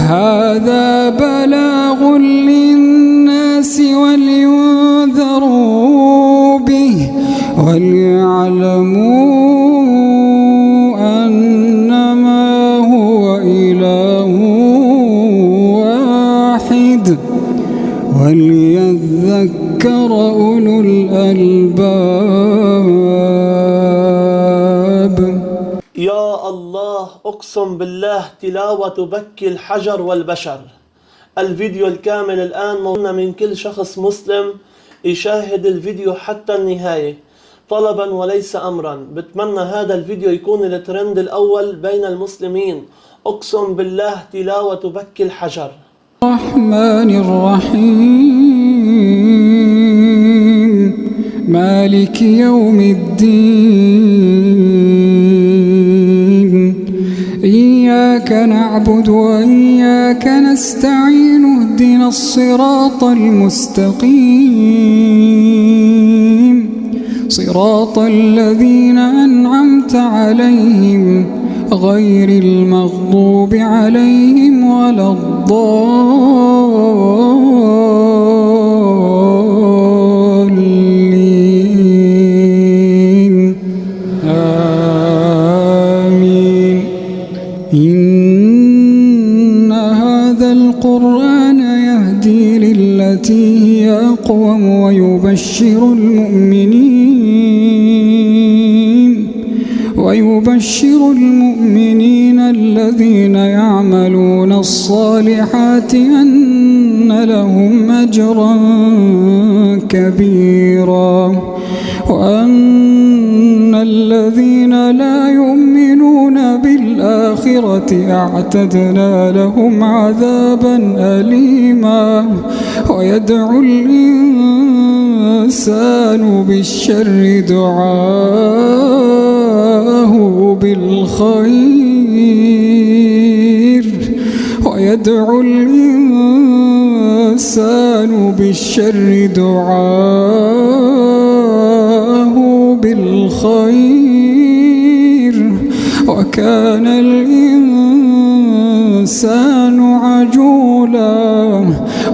هذا بلاغ للناس ولينذروا به وليعلموا أنما هو إله واحد وليذكر أولو الألباب. يا الله، أقسم بالله تلاوة بكي الحجر والبشر. الفيديو الكامل الآن موجود من كل شخص مسلم يشاهد الفيديو حتى النهاية طلبا وليس أمرا. بتمنى هذا الفيديو يكون الترند الأول بين المسلمين. أقسم بالله تلاوة بكي الحجر. الرحمن الرحيم مالك يوم الدين إياك نعبد وإياك نستعين اهدنا الصراط المستقيم صراط الذين أنعمت عليهم غير المغضوب عليهم ولا الضالين آمين. إن هذا القرآن يهدي للتي هي أقوم ويبشر المؤمنين الذين يعملون الصالحات أن لهم أجرا كبيرا وأن الذين لا يؤمنون بالآخرة أعتدنا لهم عذابا أليما. ويدعو الإنسان بالشر دعاءه بالخير ويدعو الإنسان بالشر دعاءه بالخير وكان الإنسان عجولا.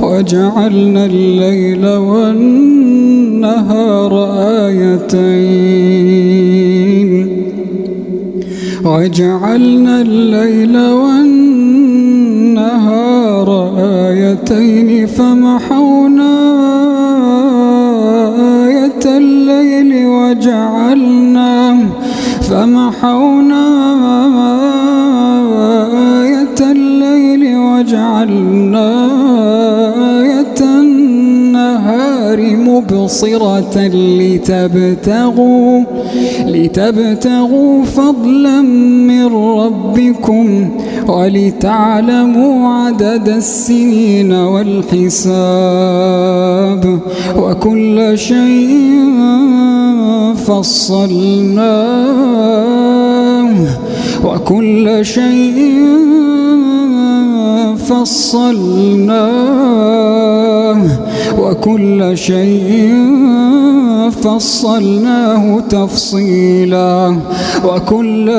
وجعلنا الليل والنهار آيتين فمحونا آية الليل وجعلنا آية النهار مبصرة لتبتغوا فضلا من ربكم ولتعلموا عدد السنين والحساب وكل شيء فصلناه تفصيلا وكل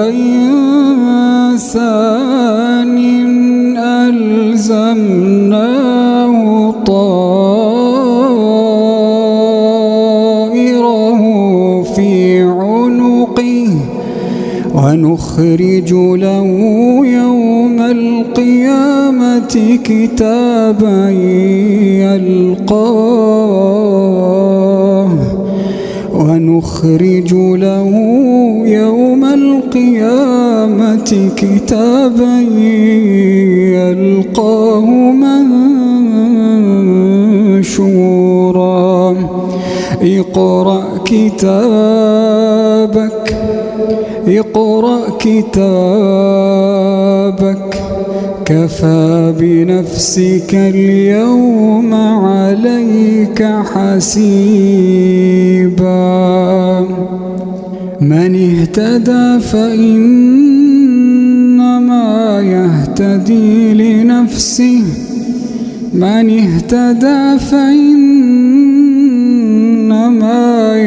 إنسان ألزمناه طائره في عنقه ونخرج له يوم القيامة كتابا يلقاه منشورا. اقرأ كتابك كفى بنفسك اليوم عليك حسيبا. من اهتدى فإنما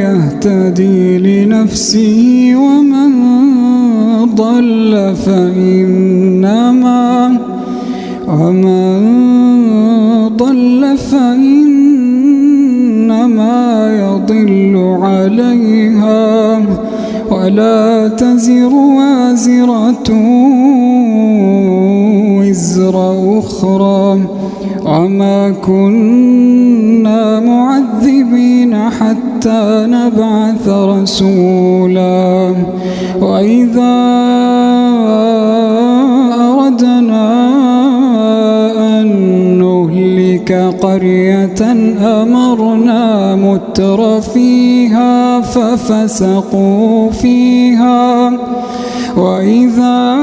يهتدي لنفسه ومن ضل ومن ضل فإنما يضل عليها ولا تزر وازرة وزر أخرى وما كنا معذبين حتى نبعث رسولا وإذا أردنا أن نهلك قرية أمرنا متر فيها ففسقوا فيها وإذا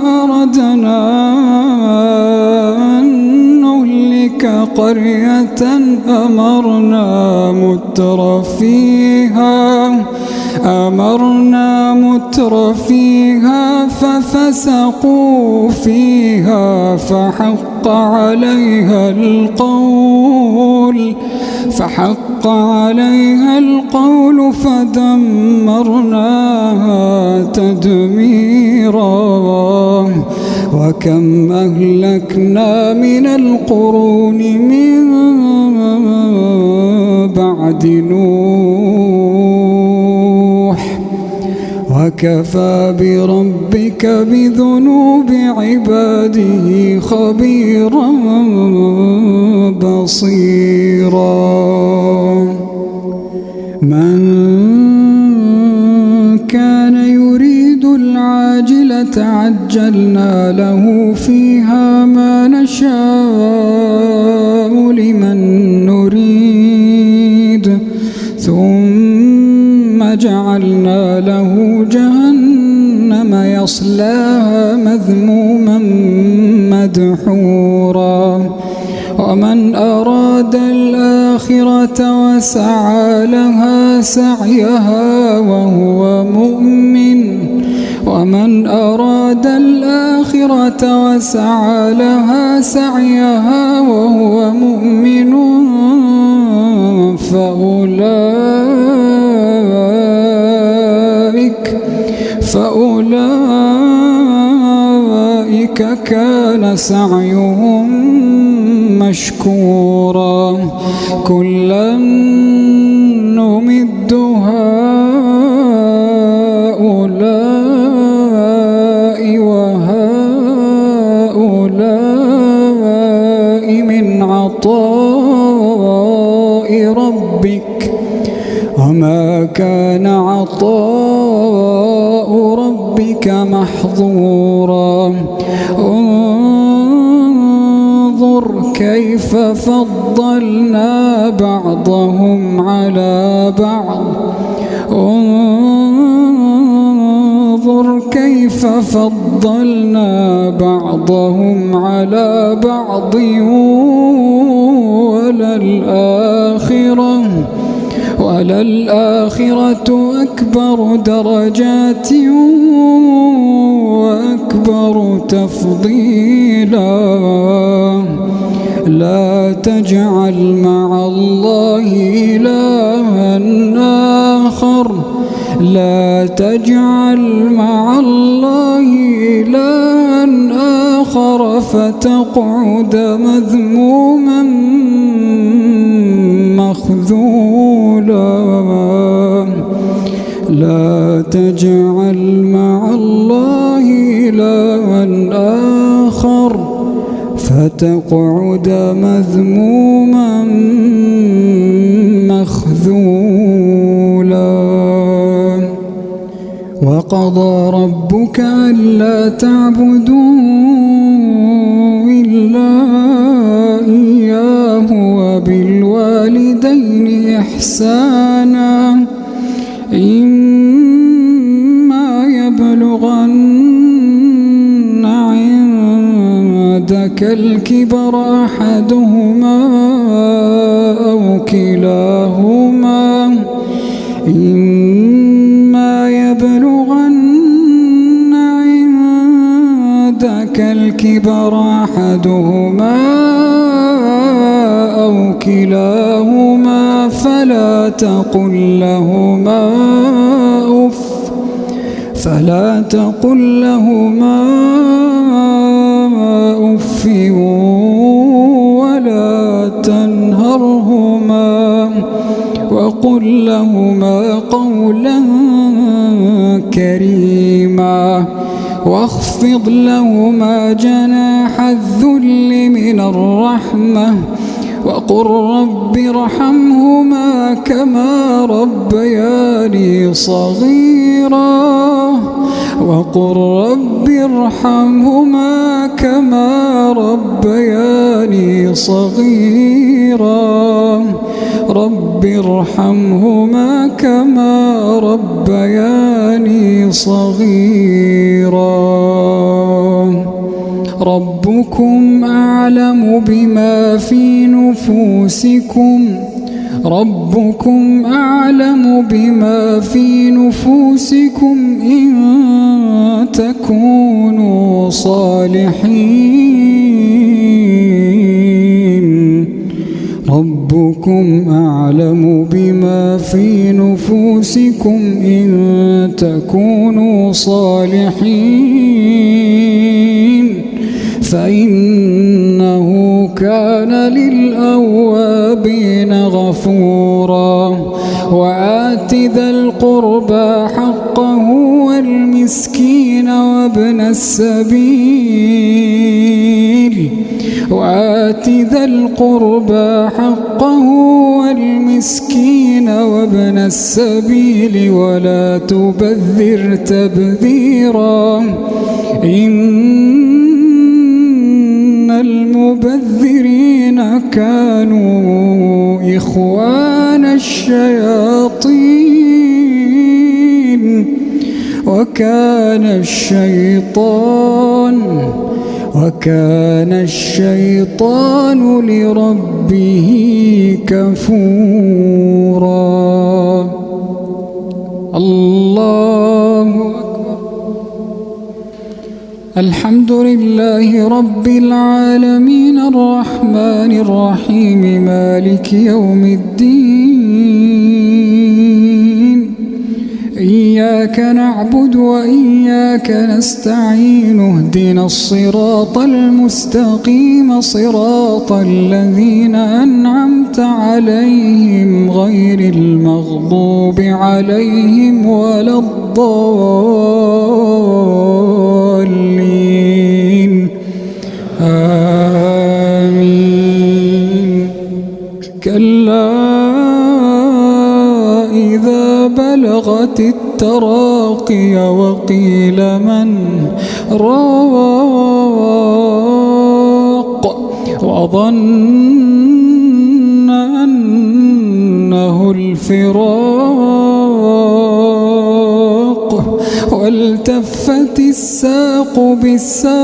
أردنا أن نهلك قرية أمرنا متر فيها ففسقوا فيها فحق عليها القول فدمرناها تدميرا وكم أهلكنا من القرون من بعد نوح وكفى بربك بذنوب عباده خبيرا بصيرا من كان يريد العاجلة عجلنا له فيها ما نشاء لمن نريد ثم جعلنا له جهنم يصلاها مذموما مدحورا ومن أراد الآخرة وسعى لها سعيها وهو مؤمن فأولئك كان سعيهم مشكورا كلا نمد هؤلاء وهؤلاء من عطاء ربك وما كان عطاء ربك محظورا انظر كيف فضلنا بعضهم على بعض وللآخرة أكبر درجات وأكبر تفضيلا لا تجعل مع الله إلها آخر فتقعد مذموما مخذولا لا تجعل مع الله إلها آخر فتقعد مذموما مخذولا وقضى ربك ألا تعبدوا إلا إياه وبالوالدين إحسانا إما يبلغن عندك الكبر أحدهما أو كلاهما فلا تقل لهما واخفض لهما جناح الذل من الرحمة وقل رب ارحمهما كما ربياني صغيرا وقل رب ارحمهما كما ربياني صغيرا رب ارحمهما كما ربياني صغيرا ربكم أعلم بما في نفوسكم ربكم أعلم بما في نفوسكم إن تكونوا صالحين ربكم أعلم بما في نفوسكم إن تكونوا صالحين فإنه كان للأوابين غفورا وآت ذا القربى حقه والمسكين وابن السبيل وآت ذا القربى حقه والمسكين وابن السبيل ولا تبذر تبذيرا إن المبذرين كانوا إخوان الشياطين وكان الشيطان لربه كفورا الله أكبر الحمد لله رب العالمين الرحمن الرحيم مالك يوم الدين إياك نعبد وإياك نستعين اهدنا الصراط المستقيم صراط الذين أنعمت عليهم غير المغضوب عليهم ولا الضالين آمين كلا إذا بلغت التراقي وقيل من راق وظن أنه الفراق والتفت الساق بالساق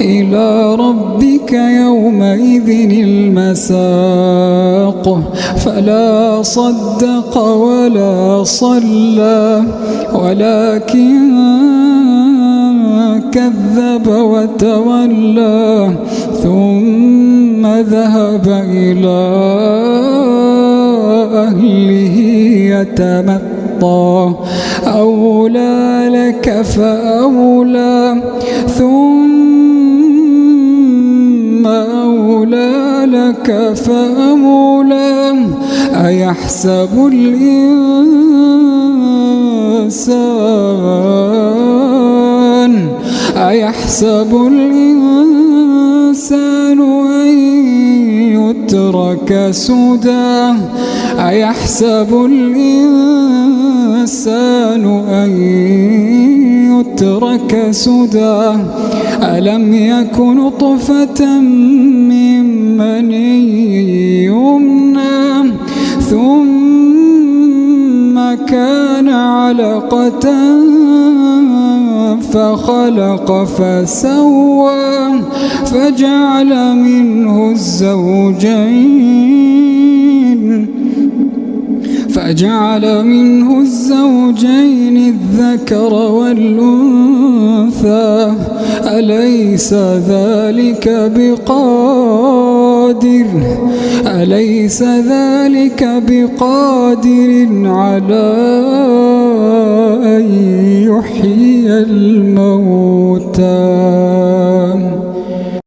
إلى ربك يومئذ المساق فلا صدق ولا صلى ولكن كذب وتولى ثم ذهب إلى أهله يتمطى أولى لك فأولى ثم أولى لك فأولى أيحسب الإنسان أن يترك سدى أيحسب الإنسان أن يترك سدى ألم يك نطفة من مني يمنى ثم كان علقة فخلق فسوى فجعل منه الزوجين الذكر والأنثى أليس ذلك بقادر على أن يحيي الموتى